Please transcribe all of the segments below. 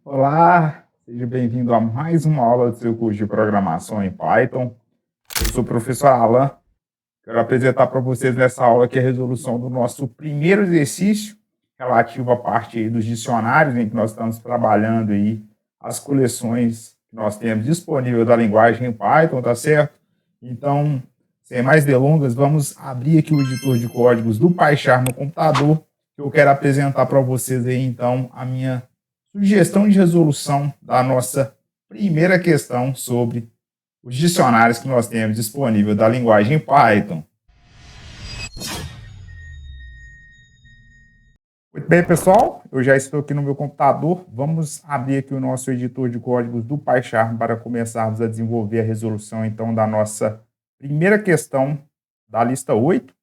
Olá, seja bem-vindo a mais uma aula do seu curso de programação em Python. Eu sou o professor Alan. Quero apresentar para vocês nessa aula aqui a resolução do nosso primeiro exercício relativo à parte aí dos dicionários, em que nós estamos trabalhando aí as coleções que nós temos disponível da linguagem em Python, tá certo? Então, sem mais delongas, vamos abrir aqui o editor de códigos do PyCharm no computador. Eu quero apresentar para vocês aí, então, a minha sugestão de resolução da nossa primeira questão sobre os dicionários que nós temos disponível da linguagem Python. Muito bem, pessoal, eu já estou aqui no meu computador. Vamos abrir aqui o nosso editor de códigos do PyCharm para começarmos a desenvolver a resolução, então, da nossa primeira questão da lista 8,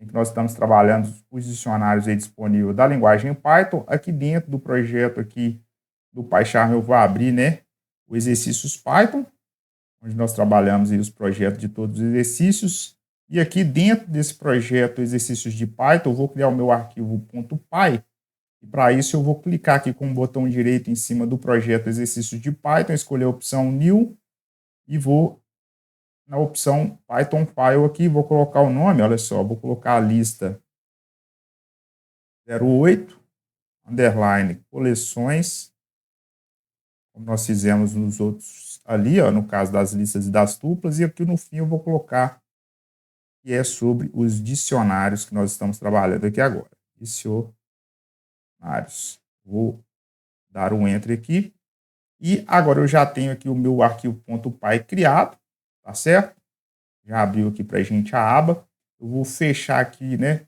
em que nós estamos trabalhando os dicionários aí disponíveis da linguagem Python. Aqui dentro do projeto aqui do PyCharm eu vou abrir, né, o exercícios Python, onde nós trabalhamos aí os projetos de todos os exercícios. E aqui dentro desse projeto exercícios de Python, eu vou criar o meu arquivo .py. E para isso eu vou clicar aqui com o botão direito em cima do projeto exercícios de Python, escolher a opção New e vou na opção Python File aqui, vou colocar o nome, olha só, vou colocar a lista 08, underline, coleções, como nós fizemos nos outros ali, ó, no caso das listas e das tuplas, e aqui no fim eu vou colocar que é sobre os dicionários que nós estamos trabalhando aqui agora. Dicionários. Vou dar um Enter aqui. E agora eu já tenho aqui o meu arquivo .py criado, tá certo? Já abriu aqui para a gente a aba. Eu vou fechar aqui, né,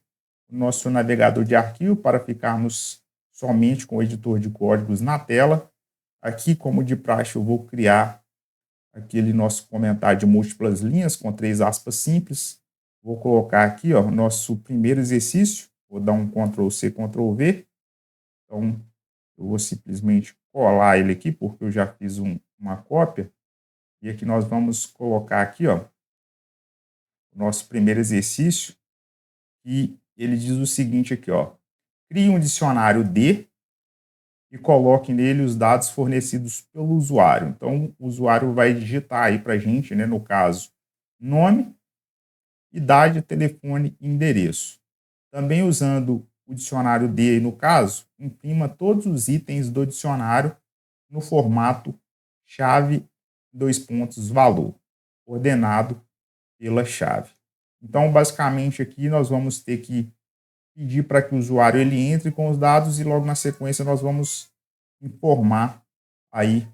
o nosso navegador de arquivo para ficarmos somente com o editor de códigos na tela. Aqui, como de praxe, eu vou criar aquele nosso comentário de múltiplas linhas com 3 aspas simples. Vou colocar aqui, ó, nosso primeiro exercício. Vou dar um Ctrl C, Ctrl V. Então, eu vou simplesmente colar ele aqui, porque eu já fiz uma cópia. E aqui nós vamos colocar aqui, ó, o nosso primeiro exercício. E ele diz o seguinte aqui, ó. Crie um dicionário D e coloque nele os dados fornecidos pelo usuário. Então, o usuário vai digitar aí para a gente, né, no caso, nome, idade, telefone e endereço. Também usando o dicionário D, no caso, imprima todos os itens do dicionário no formato chave, valor, ordenado pela chave. Então, basicamente, aqui nós vamos ter que pedir para que o usuário ele entre com os dados e logo na sequência nós vamos informar aí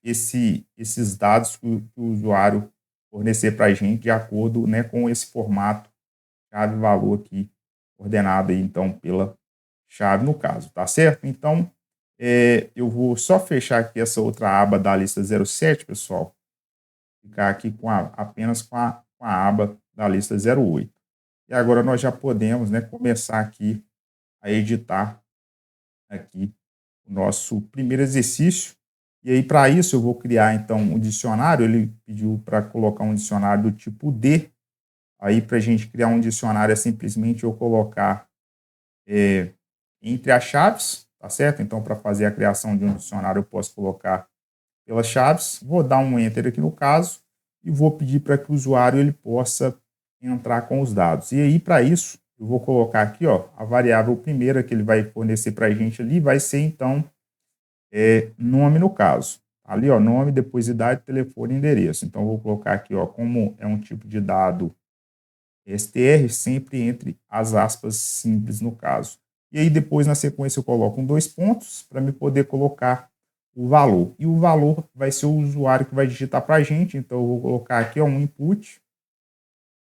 esses dados que o usuário fornecer para a gente de acordo, né, com esse formato chave valor aqui ordenado aí então pela chave no caso, tá certo? Então eu vou só fechar aqui essa outra aba da lista 07, pessoal, ficar aqui apenas com a aba da lista 08. E agora nós já podemos, né, começar aqui a editar aqui o nosso primeiro exercício. E aí, para isso, eu vou criar, então, um dicionário. Ele pediu para colocar um dicionário do tipo D. Aí, para a gente criar um dicionário, é simplesmente eu colocar entre as chaves, tá certo? Então, para fazer a criação de um dicionário, eu posso colocar pelas chaves. Vou dar um Enter aqui no caso e vou pedir para que o usuário ele possa entrar com os dados. E aí, para isso, eu vou colocar aqui, ó, a variável primeira que ele vai fornecer para a gente ali vai ser, então, nome no caso. Ali, ó, nome, depois idade, telefone e endereço. Então, eu vou colocar aqui, ó, como é um tipo de dado str, sempre entre as aspas simples no caso. E aí, depois, na sequência, eu coloco um 2 pontos para me poder colocar o valor. E o valor vai ser o usuário que vai digitar para a gente. Então, eu vou colocar aqui, ó, um input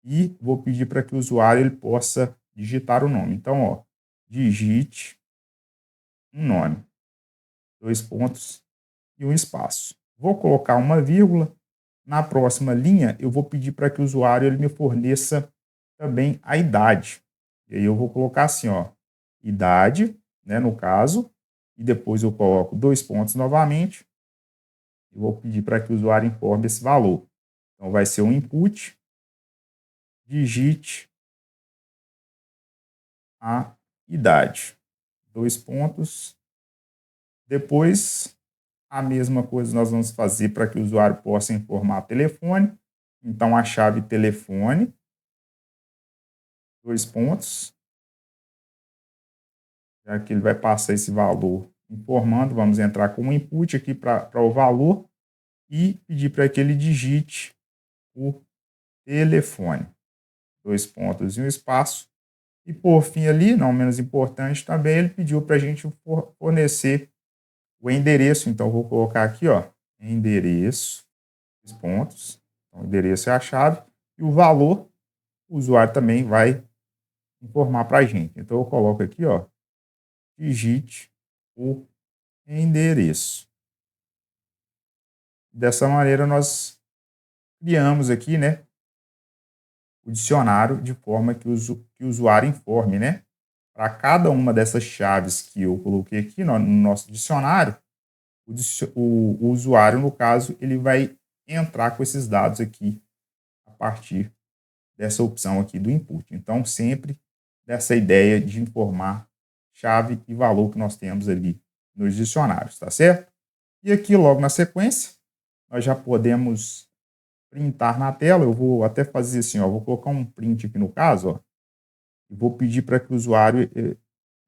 e vou pedir para que o usuário ele possa digitar o nome. Então, ó, digite um nome, 2 pontos e um espaço. Vou colocar uma vírgula. Na próxima linha, eu vou pedir para que o usuário ele me forneça também a idade. E aí eu vou colocar assim, ó, idade, né, no caso, e depois eu coloco 2 pontos novamente. E vou pedir para que o usuário informe esse valor. Então vai ser um input, digite a idade. 2 pontos Depois, a mesma coisa nós vamos fazer para que o usuário possa informar telefone. Então, a chave telefone, 2 pontos, já que ele vai passar esse valor informando, vamos entrar com um input aqui para o valor e pedir para que ele digite o telefone, 2 pontos e um espaço. E por fim ali, não menos importante também, ele pediu para a gente fornecer o endereço. Então, vou colocar aqui, ó, endereço, 2 pontos. Então, o endereço é a chave e o valor, o usuário também vai informar para a gente. Então, eu coloco aqui, ó, digite o endereço. Dessa maneira, nós criamos aqui, né, o dicionário de forma que o usuário informe, né? Para cada uma dessas chaves que eu coloquei aqui no nosso dicionário, o usuário, no caso, ele vai entrar com esses dados aqui a partir dessa opção aqui do input. Então, sempre dessa ideia de informar chave e valor que nós temos ali nos dicionários, tá certo? E aqui, logo na sequência, nós já podemos printar na tela. Eu vou até fazer assim, ó, vou colocar um print aqui no caso, ó, e vou pedir para que o usuário,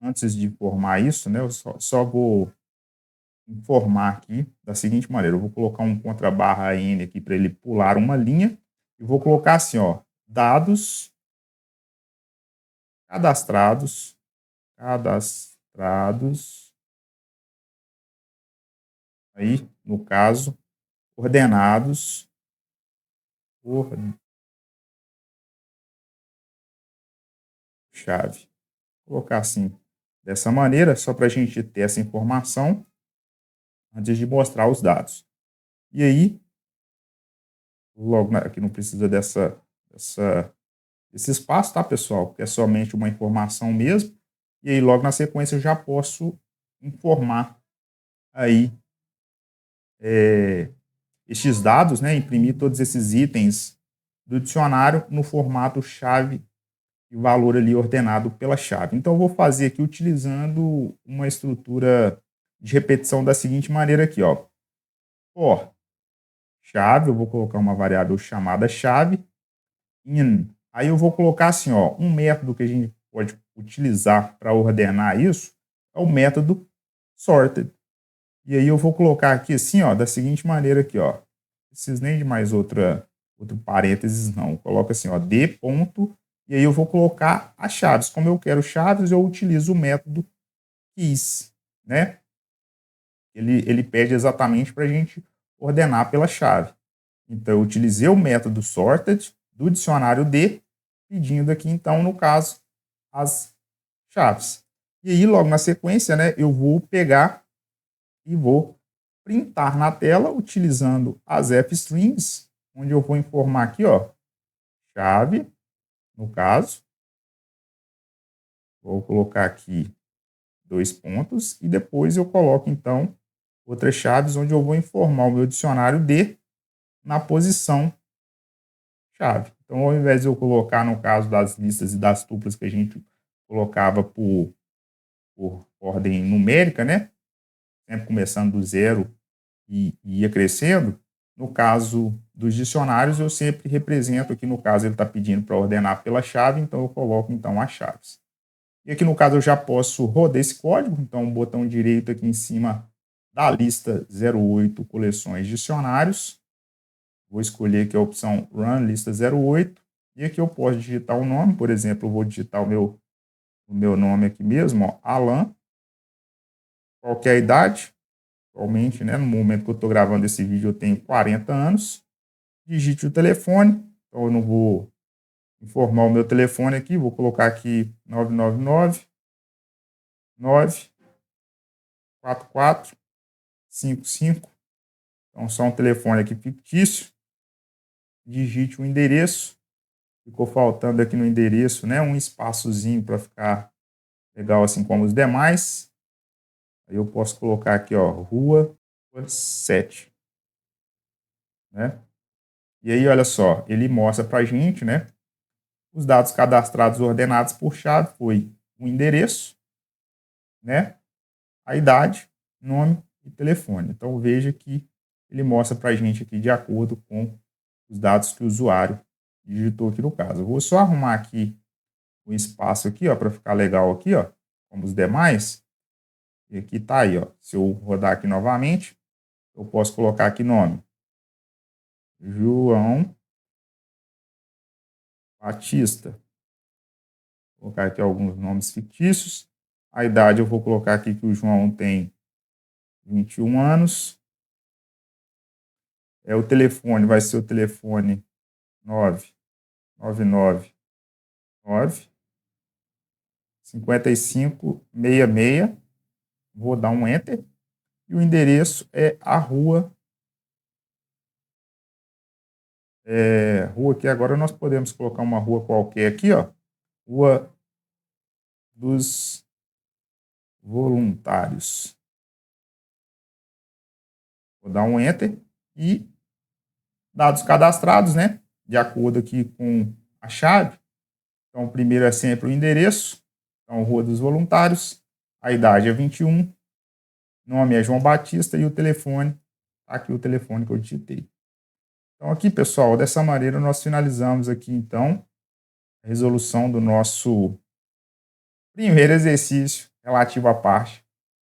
antes de informar isso, né, eu só vou informar aqui da seguinte maneira: eu vou colocar um contrabarra N aqui para ele pular uma linha e vou colocar assim, ó, dados cadastrados, aí, no caso, ordenados por chave. Vou colocar assim, dessa maneira, só para a gente ter essa informação antes de mostrar os dados. E aí, logo aqui não precisa desse espaço, tá, pessoal? Porque é somente uma informação mesmo. E aí, logo na sequência, eu já posso informar aí estes dados, né? Imprimir todos esses itens do dicionário no formato chave e valor ali ordenado pela chave. Então, eu vou fazer aqui utilizando uma estrutura de repetição da seguinte maneira aqui, ó. For chave, eu vou colocar uma variável chamada chave, in. Aí eu vou colocar assim, ó, um método que a gente pode utilizar para ordenar isso é o método sorted. E aí eu vou colocar aqui assim, ó, da seguinte maneira aqui, ó. Não preciso nem de mais outro parênteses, não. Coloca assim, ó, d ponto, e aí eu vou colocar as chaves. Como eu quero chaves, eu utilizo o método keys, né? Ele pede exatamente para a gente ordenar pela chave. Então, eu utilizei o método sorted do dicionário D, pedindo aqui, então, no caso, as chaves. E aí, logo na sequência, né, eu vou pegar e vou printar na tela utilizando as fstrings, onde eu vou informar aqui, ó, chave, no caso. Vou colocar aqui 2 pontos e depois eu coloco, então, outras chaves onde eu vou informar o meu dicionário D na posição chave. Então, ao invés de eu colocar, no caso das listas e das tuplas que a gente colocava por ordem numérica, né? Sempre começando do zero e ia crescendo. No caso dos dicionários, eu sempre represento aqui, no caso, ele está pedindo para ordenar pela chave, então eu coloco, então, as chaves. E aqui, no caso, eu já posso rodar esse código, então, o botão direito aqui em cima da lista 08, coleções dicionários. Vou escolher aqui a opção Run Lista 08. E aqui eu posso digitar o nome, por exemplo, eu vou digitar o meu nome aqui mesmo, ó, Alan. Qual que é a idade? Atualmente, né, no momento que eu estou gravando esse vídeo, eu tenho 40 anos. Digite o telefone. Então, eu não vou informar o meu telefone aqui, vou colocar aqui 999 944 55. Então, só um telefone aqui fictício. Digite o endereço. Ficou faltando aqui no endereço, né, um espaçozinho para ficar legal assim como os demais. Aí eu posso colocar aqui, ó, Rua 7, né? E aí, olha só, ele mostra para a gente, né, os dados cadastrados ordenados por chave foi o endereço, né, a idade nome e telefone. Então, veja que ele mostra para a gente aqui de acordo com os dados que o usuário digitou aqui no caso. Eu vou só arrumar aqui o espaço aqui, ó, para ficar legal aqui, ó, como os demais. E aqui tá aí, ó. Se eu rodar aqui novamente, eu posso colocar aqui nome. João Batista. Vou colocar aqui alguns nomes fictícios. A idade eu vou colocar aqui que o João tem 21 anos. O telefone vai ser o telefone 9999 5566. Vou dar um Enter. E o endereço é a rua. Rua aqui agora nós podemos colocar uma rua qualquer aqui, ó. Rua dos Voluntários. Vou dar um Enter e dados cadastrados, né? De acordo aqui com a chave. Então, o primeiro é sempre o endereço. Então, Rua dos Voluntários. A idade é 21. Nome é João Batista e o telefone, tá aqui o telefone que eu digitei. Então, aqui, pessoal, dessa maneira nós finalizamos aqui, então, a resolução do nosso primeiro exercício relativo à parte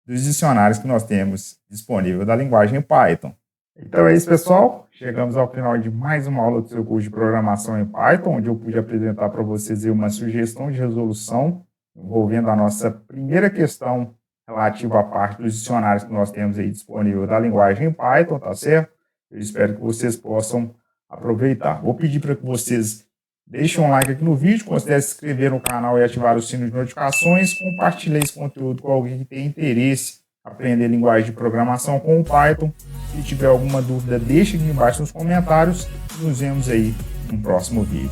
dos dicionários que nós temos disponível da linguagem Python. Então é isso, pessoal. Chegamos ao final de mais uma aula do seu curso de programação em Python, onde eu pude apresentar para vocês uma sugestão de resolução envolvendo a nossa primeira questão relativa à parte dos dicionários que nós temos aí disponível da linguagem Python, tá certo? Eu espero que vocês possam aproveitar. Vou pedir para que vocês deixem um like aqui no vídeo, considere se inscrever no canal e ativar o sino de notificações, compartilhe esse conteúdo com alguém que tem interesse em aprender linguagem de programação com o Python. Se tiver alguma dúvida, deixe aqui embaixo nos comentários e nos vemos aí no próximo vídeo.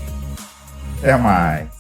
Até mais!